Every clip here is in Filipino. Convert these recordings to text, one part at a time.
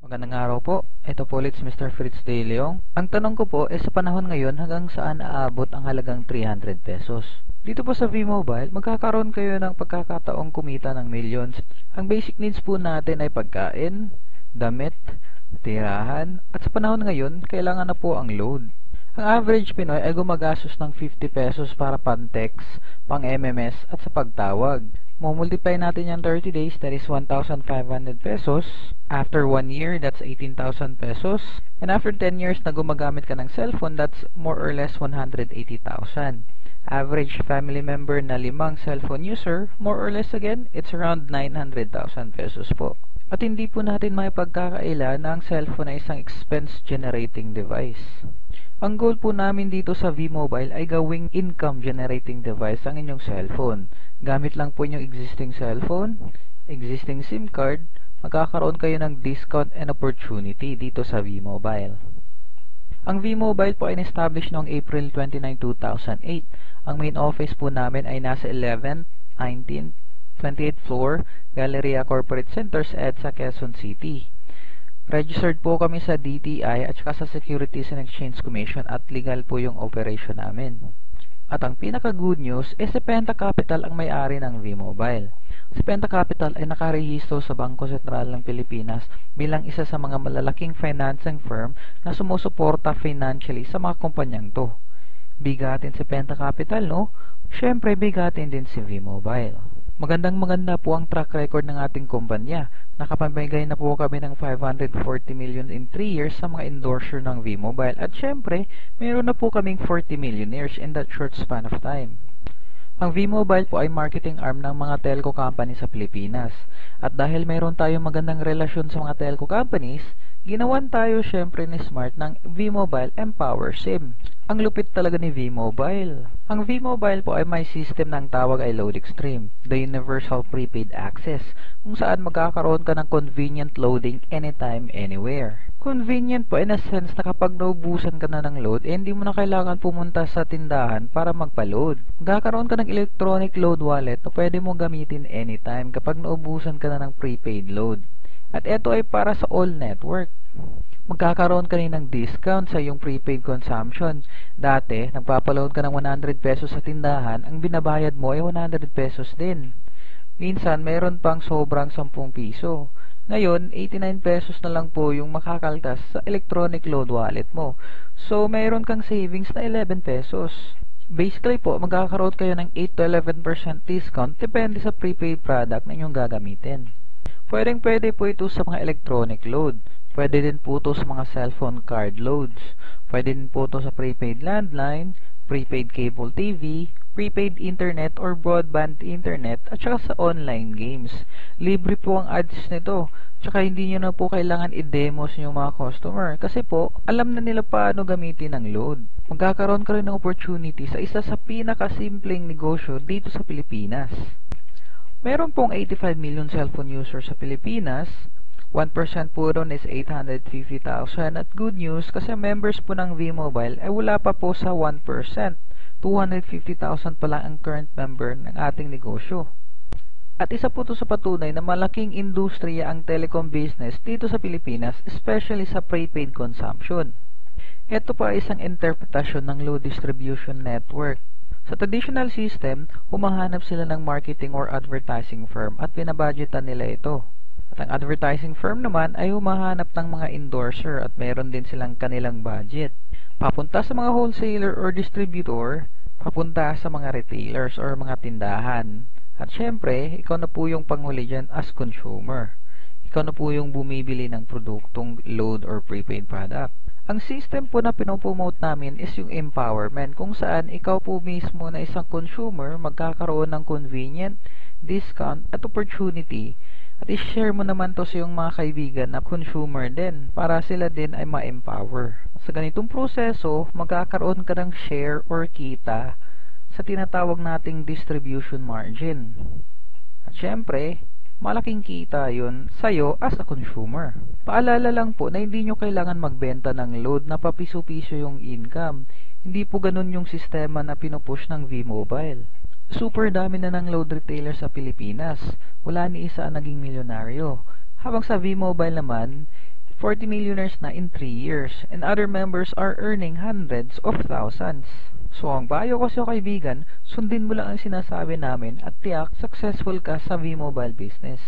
Magandang araw po. Ito po ulit si Mr. Fritz De Leong. Ang tanong ko po sa panahon ngayon hanggang saan aabot ang halagang 300 pesos? Dito po sa V-Mobile, magkakaroon kayo ng pagkakataong kumita ng millions. Ang basic needs po natin ay pagkain, damit, tirahan, at sa panahon ngayon, kailangan na po ang load. Ang average Pinoy ay gumagastos ng 50 pesos para pang-text, pang-MMS at sa pagtawag. Multiply natin yung 30 days, that is 1,500 pesos. After 1 year, that's 18,000 pesos. And after 10 years na gumagamit ka ng cellphone, that's more or less 180,000. Average family member na 5 cellphone user, more or less again, it's around 900,000 pesos po. At hindi po natin may pagkakaila na ang cellphone ay isang expense-generating device. Ang goal po namin dito sa V-Mobile ay gawing income-generating device ang inyong cellphone. Gamit lang po inyong existing cellphone, existing SIM card, magkakaroon kayo ng discount and opportunity dito sa V-Mobile. Ang V-Mobile po ay in-establish noong April 29, 2008. Ang main office po namin ay nasa 11th, 19th, 28th floor, Galleria Corporate Center sa EDSA, Quezon City. Registered po kami sa DTI at saka sa Securities and Exchange Commission at legal po yung operation namin. At ang pinaka-good news is si Penta Capital ang may-ari ng V-Mobile. Si Penta Capital ay nakarehistro sa Bangko Sentral ng Pilipinas bilang isa sa mga malalaking financing firm na sumusuporta financially sa mga kumpanyang to. Bigatin si Penta Capital, no? Siyempre, bigatin din si V-Mobile. Maganda po ang track record ng ating kumpanya. Nakapamigay na po kami ng 540 million in 3 years sa mga endorser ng V-Mobile. At syempre, mayroon na po kaming 40 millionaires in that short span of time. Ang V-Mobile po ay marketing arm ng mga telco company sa Pilipinas. At dahil mayroon tayong magandang relasyon sa mga telco companies, ginawan tayo syempre ni Smart ng V-Mobile Empower SIM. Ang lupit talaga ni V-Mobile. Ang V-Mobile po ay may system ng tawag ay Load Extreme, the Universal Prepaid Access, kung saan magkakaroon ka ng convenient loading anytime, anywhere. Convenient po in a sense na kapag naubusan ka na ng load, hindi mo na kailangan pumunta sa tindahan para magpa-load. Magkakaroon ka ng electronic load wallet na pwede mo gamitin anytime kapag naubusan ka na ng prepaid load. At ito ay para sa all network. Magkakaroon ka rin ng discount sa iyong prepaid consumption. Dati, nagpapaload ka ng 100 pesos sa tindahan, ang binabayad mo ay 100 pesos din. Minsan, mayroon pang sobrang 10 piso. Ngayon, 89 pesos na lang po yung makakaltas sa electronic load wallet mo. So, mayroon kang savings na 11 pesos. Basically po, magkakaroon kayo ng 8 to 11% discount depende sa prepaid product na inyong gagamitin. Pwede po ito sa mga electronic load. Pwede din po ito sa mga cellphone card loads. Pwede din po ito sa prepaid landline, prepaid cable TV, prepaid internet or broadband internet, at saka sa online games. Libre po ang ads nito. Tsaka hindi nyo na po kailangan i-demo sa inyong mga customer. Kasi po, alam na nila paano gamitin ang load. Magkakaroon ka rin ng opportunity sa isa sa pinakasimpleng negosyo dito sa Pilipinas. Meron pong 85 million cellphone users sa Pilipinas. 1% po ron is 850,000 at good news kasi members po ng V-Mobile ay wala pa po sa 1%. 250,000 pa lang ang current member ng ating negosyo. At isa po ito sa patunay na malaking industriya ang telecom business dito sa Pilipinas, especially sa prepaid consumption. Ito pa ay isang interpretasyon ng load distribution network. Sa traditional system, humahanap sila ng marketing or advertising firm at binabudgetan nila ito. At ang advertising firm naman ay humahanap ng mga endorser at meron din silang kanilang budget. Papunta sa mga wholesaler or distributor, papunta sa mga retailers or mga tindahan. At syempre, ikaw na po yung panghuli dyan as consumer. Ikaw na po yung bumibili ng produktong load or prepaid product. Ang system po na pinopromote namin is yung empowerment kung saan ikaw po mismo na isang consumer magkakaroon ng convenient, discount at opportunity. At i-share mo naman to sa iyong mga kaibigan na consumer din para sila din ay ma-empower. Sa ganitong proseso, magkakaroon ka ng share or kita sa tinatawag nating distribution margin. At syempre, malaking kita yun sa'yo as a consumer. Paalala lang po na hindi nyo kailangan magbenta ng load na papiso-piso yung income. Hindi po ganun yung sistema na pinupush ng V-Mobile. Super dami na ng load retailer sa Pilipinas. Wala ni isa ang naging milyonaryo. Habang sa V-Mobile naman, 40 millionaires na in 3 years, and other members are earning hundreds of thousands. So, ang payo ko sa kaibigan, sundin mo lang ang sinasabi namin at tiyak successful ka sa V-Mobile business.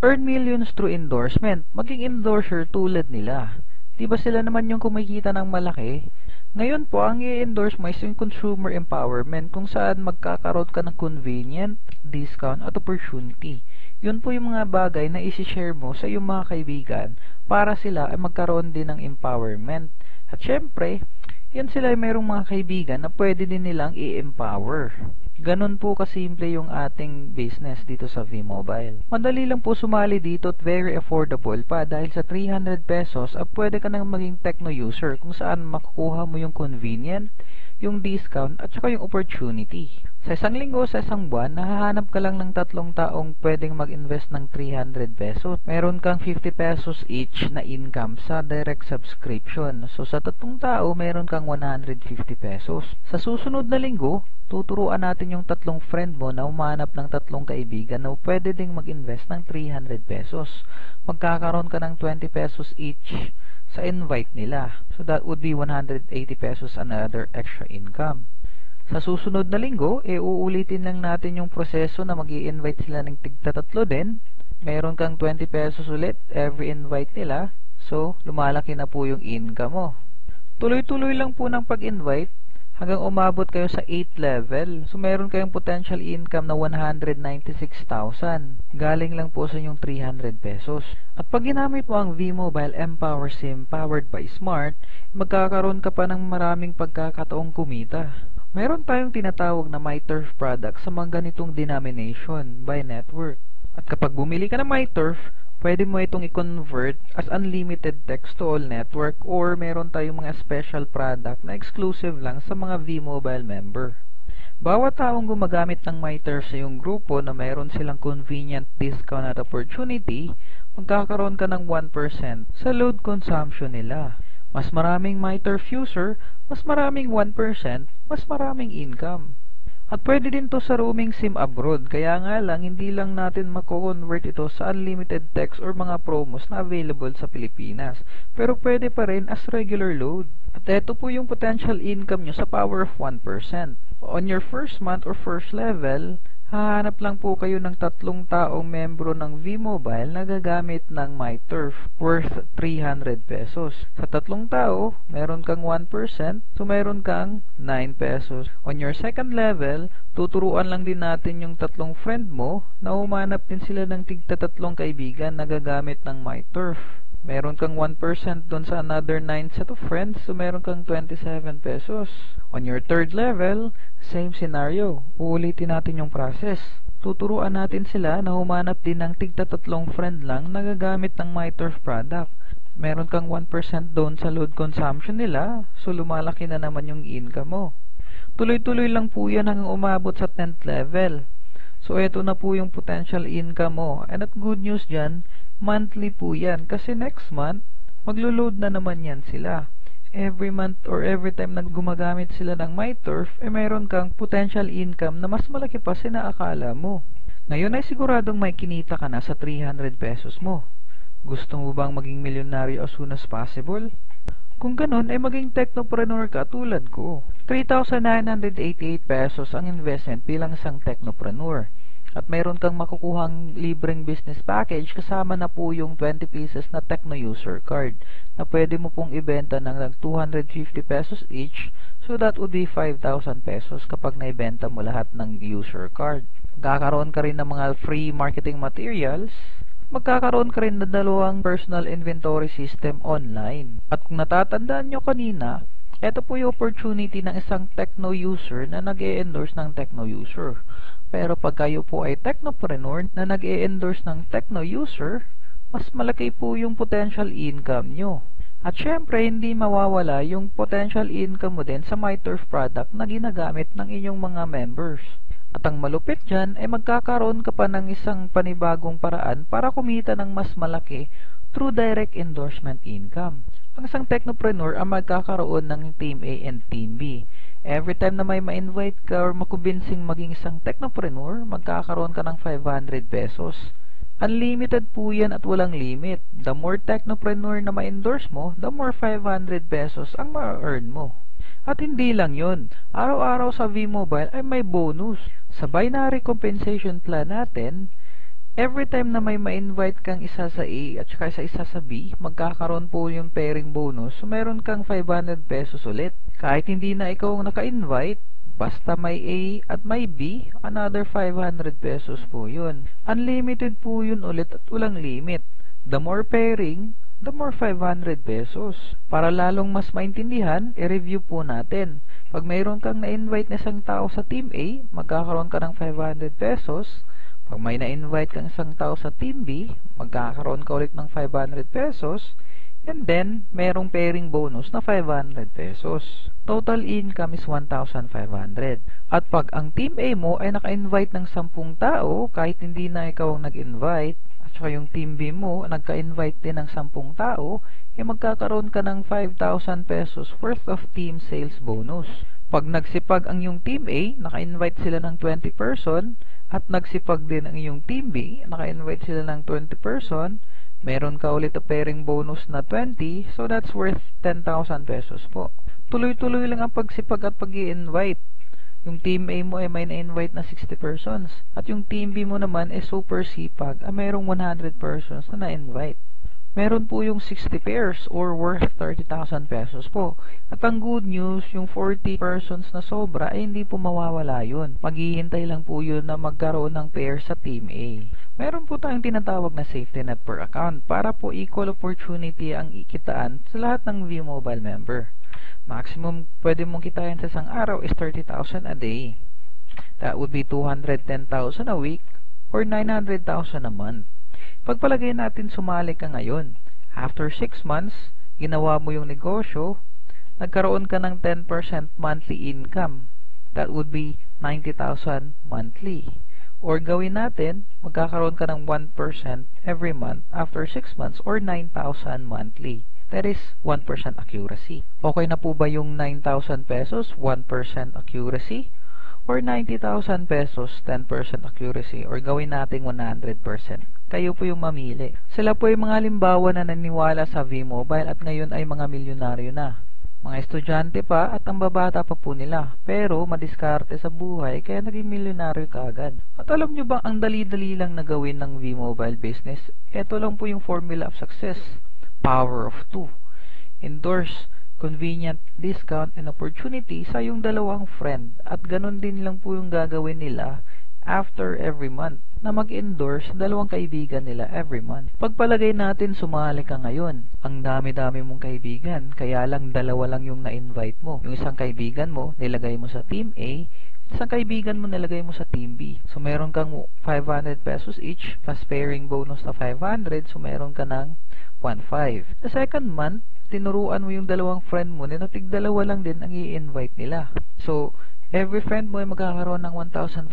Earn millions through endorsement. Maging endorser tulad nila. Diba sila naman yung kumikita ng malaki? Ngayon po, ang i-endorse mo is yung consumer empowerment kung saan magkakaroon ka ng convenient, discount at opportunity. Yun po yung mga bagay na isi-share mo sa iyong mga kaibigan para sila ay magkaroon din ng empowerment. At syempre, yan sila ay mayroong mga kaibigan na pwede din nilang i-empower. Ganon po kasimple yung ating business dito sa V-Mobile. Madali lang po sumali dito at very affordable pa dahil sa 300 pesos pwede ka nang maging techno user kung saan makukuha mo yung convenient, yung discount at saka yung opportunity. Sa isang linggo, sa isang buwan, nahahanap ka lang ng 3 taong pwedeng mag-invest ng 300 pesos. Meron kang 50 pesos each na income sa direct subscription. So sa 3 tao, meron kang 150 pesos. Sa susunod na linggo, tuturuan natin yung 3 friend mo na humanap ng 3 kaibigan na pwede ding mag-invest ng 300 pesos. Magkakaroon ka ng 20 pesos each sa invite nila. So that would be 180 pesos another extra income. Sa susunod na linggo, uulitin lang natin yung proseso na mag-i-invite sila ng tigta-3 din. Meron kang 20 pesos ulit every invite nila. So, lumalaki na po yung income mo. Tuloy-tuloy lang po ng pag-invite hanggang umabot kayo sa 8th level. So, meron kayong potential income na 196,000. Galing lang po sa inyong 300 pesos. At pag ginamit mo ang V-Mobile Empower SIM powered by Smart, magkakaroon ka pa ng maraming pagkakataong kumita. Meron tayong tinatawag na MyTurf product sa mga ganitong denomination by network. At kapag bumili ka ng MyTurf, pwede mo itong i-convert as unlimited text to all network or meron tayong mga special product na exclusive lang sa mga V-Mobile member. Bawat taong gumagamit ng MyTurf sa iyong grupo na meron silang convenient discount at opportunity, magkakaroon ka ng 1% sa load consumption nila. Mas maraming MyTurf user, mas maraming 1%, mas maraming income. At pwede din to sa roaming SIM abroad, kaya nga lang hindi lang natin mako-convert ito sa unlimited text or mga promos na available sa Pilipinas. Pero pwede pa rin as regular load. At ito po yung potential income nyo sa power of 1%. On your first month or first level, hahanap lang po kayo ng 3 taong membro ng V-Mobile na gagamit ng MyTurf worth 300 pesos. Sa 3 tao, meron kang 1%, so meron kang 9 pesos. On your second level, tuturuan lang din natin yung 3 friend mo na humanap din sila ng tigta 3 kaibigan na gagamit ng MyTurf. Meron kang 1% doon sa another 9 set of friends, so meron kang 27 pesos. On your third level, same scenario. Uulitin natin yung process. Tuturuan natin sila na humanap din ng tigta 3 friend lang na gagamit ng MyTurf product. Meron kang 1% doon sa load consumption nila, so lumalaki na naman yung income mo. Tuloy-tuloy lang po yan hanggang umabot sa 10th level. So, ito na po yung potential income mo. And at good news dyan, monthly po yan. Kasi next month, maglo-load na naman yan sila. Every month or every time na gumagamit sila ng MyTurf, mayroon kang potential income na mas malaki pa sinaakala mo. Ngayon ay siguradong may kinita ka na sa 300 pesos mo. Gusto mo bang maging milyonaryo as soon as possible? Kung ganun, ay maging technopreneur ka tulad ko. 3,988 pesos ang investment bilang isang technopreneur. At mayroon kang makukuhang libreng business package kasama na po yung 20 pieces na Techno User Card na pwede mo pong ibenta ng 250 pesos each, so that would be 5,000 pesos kapag naibenta mo lahat ng user card. Magkakaroon ka rin ng mga free marketing materials. Magkakaroon ka rin ng 2 personal inventory system online. At kung natatandaan nyo kanina, ito po yung opportunity ng isang techno user na nag-e-endorse ng techno user. Pero pag kayo po ay technopreneur na nag-e-endorse ng techno user, mas malaki po yung potential income nyo. At syempre, hindi mawawala yung potential income mo din sa MyTurf product na ginagamit ng inyong mga members. At ang malupit dyan ay magkakaroon ka pa ng isang panibagong paraan para kumita ng mas malaki through direct endorsement income. Ang isang technopreneur ang magkakaroon ng Team A and Team B. Every time na may ma-invite ka or makubinsing maging isang technopreneur, magkakaroon ka ng 500 pesos. Unlimited po yan at walang limit. The more technopreneur na ma-endorse mo, the more 500 pesos ang ma-earn mo. At hindi lang yun, araw-araw sa V-Mobile ay may bonus. Sa binary compensation plan natin, every time na may ma-invite kang isa sa A at saka isa sa B, magkakaroon po yung pairing bonus, so meron kang 500 pesos ulit. Kahit hindi na ikaw ang naka-invite, basta may A at may B, another 500 pesos po yun. Unlimited po yun ulit at walang limit. The more pairing, the more 500 pesos. Para lalong mas maintindihan, i-review po natin. Pag mayroon kang na-invite na isang tao sa Team A, magkakaroon ka ng 500 pesos. Pag may na-invite kang isang tao sa Team B, magkakaroon ka ulit ng 500 pesos. And then, merong pairing bonus na 500 pesos. Total income is 1,500. At pag ang Team A mo ay naka-invite ng 10 tao, kahit hindi na ikaw ang nag-invite, at saka yung Team B mo nagka-invite din ng 10 tao, magkakaroon ka ng 5,000 pesos worth of team sales bonus. Pag nagsipag ang yung Team A, naka-invite sila ng 20 person, at nagsipag din ang yung Team B, naka-invite sila ng 20 person, meron ka ulit a pairing bonus na 20, so that's worth 10,000 pesos po. Tuloy-tuloy lang ang pagsipag at pag-i-invite. Yung Team A mo ay may na-invite na 60 persons, at yung Team B mo naman ay super sipag, mayroong 100 persons na na-invite. Meron po yung 60 pairs or worth 30,000 pesos po. At ang good news, yung 40 persons na sobra ay hindi po mawawala yun. Maghihintay lang po yun na magkaroon ng pair sa Team A. Meron po tayong tinatawag na safety net per account para po equal opportunity ang ikitaan sa lahat ng V-Mobile member. Maximum pwede mong kitain sa isang araw is 30,000 a day. That would be 210,000 a week or 900,000 a month. Pagpalagay natin sumali ka ngayon. After 6 months, ginawa mo yung negosyo, nagkaroon ka ng 10% monthly income. That would be 90,000 monthly. Or gawin natin, magkakaroon ka ng 1% every month after 6 months or 9,000 monthly. That is 1% accuracy. Okay na po ba yung 9,000 pesos, 1% accuracy? Or 90,000 pesos, 10% accuracy? Or gawin natin 100%? Kayo po yung mamili. Sila po yung mga halimbawa na naniwala sa V-Mobile at ngayon ay mga milyonaryo na. Mga estudyante pa at ang babata pa po nila. Pero madiskarte sa buhay kaya naging milyonaryo kaagad. At alam nyo bang ang dali-dali lang na gawin ng V-Mobile business? Ito lang po yung formula of success. Power of 2. Endorse, convenient, discount, and opportunity sa yung dalawang friend. At ganun din lang po yung gagawin nila after every month na mag-endorse dalawang kaibigan nila every month. Pagpalagay natin sumali ka ngayon, ang dami-dami mong kaibigan, kaya lang dalawa lang yung na-invite mo. Yung isang kaibigan mo, nilagay mo sa Team A, isang kaibigan mo nilagay mo sa Team B. So meron kang 500 pesos each, plus pairing bonus na 500, so meron ka ng 1,500. The second month, tinuruan mo yung dalawang friend mo na tig-dalawa lang din ang i-invite nila. So, every friend mo ay magkakaroon ng 1,500,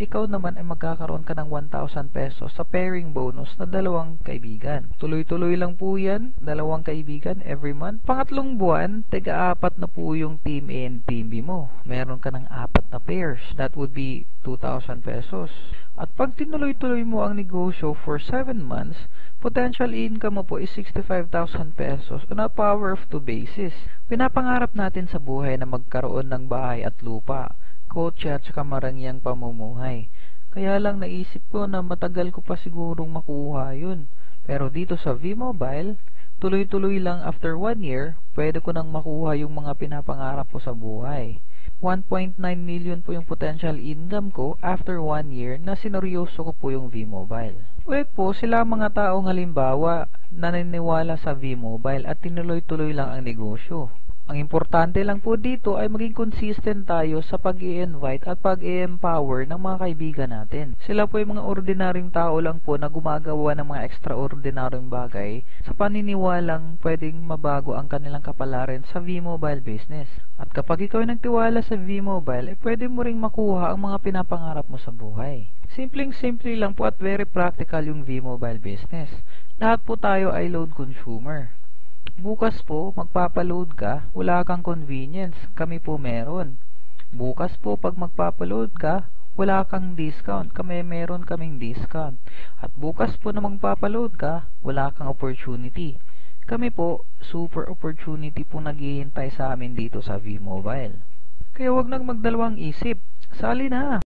ikaw naman ay magkakaroon ka ng 1,000 pesos sa pairing bonus na dalawang kaibigan. Tuloy-tuloy lang po yan, dalawang kaibigan every month. Pangatlong buwan, tiga-apat na po yung Team A and Team B mo. Meron ka ng 4 na pairs. That would be 2,000 pesos. At pag tinuloy-tuloy mo ang negosyo for 7 months, potential income mo po is 65,000 pesos on a power of 2 basis. Pinapangarap natin sa buhay na magkaroon ng bahay at lupa, kotse at saka marangyang pamumuhay. Kaya lang naisip ko na matagal ko pa sigurong makuha yun. Pero dito sa V-Mobile, tuloy-tuloy lang after 1 year, pwede ko nang makuha yung mga pinapangarap ko sa buhay. 1.9 million po yung potential income ko after 1 year na sineryoso ko po yung V-Mobile. Ulit po, sila mga taong halimbawa naniniwala sa V-Mobile at tinuloy-tuloy lang ang negosyo. Ang importante lang po dito ay maging consistent tayo sa pag-i-invite at pag-i-empower ng mga kaibigan natin. Sila po yung mga ordinaryong tao lang po na gumagawa ng mga extraordinaryong bagay sa paniniwalang pwedeng mabago ang kanilang kapalaran sa V-Mobile business. At kapag ikaw ay nagtiwala sa V-Mobile, pwede mo ring makuha ang mga pinapangarap mo sa buhay. Simpleng-simple lang po at very practical yung V-Mobile business. Lahat po tayo ay load consumer. Bukas po, magpapaload ka, wala kang convenience, kami po meron. Bukas po, pag magpapaload ka, wala kang discount. Meron kaming discount. At bukas po na magpapaload ka, wala kang opportunity. Kami po, super opportunity po naghihintay sa amin dito sa V-Mobile. Kaya wag nang magdalawang isip. Sali na!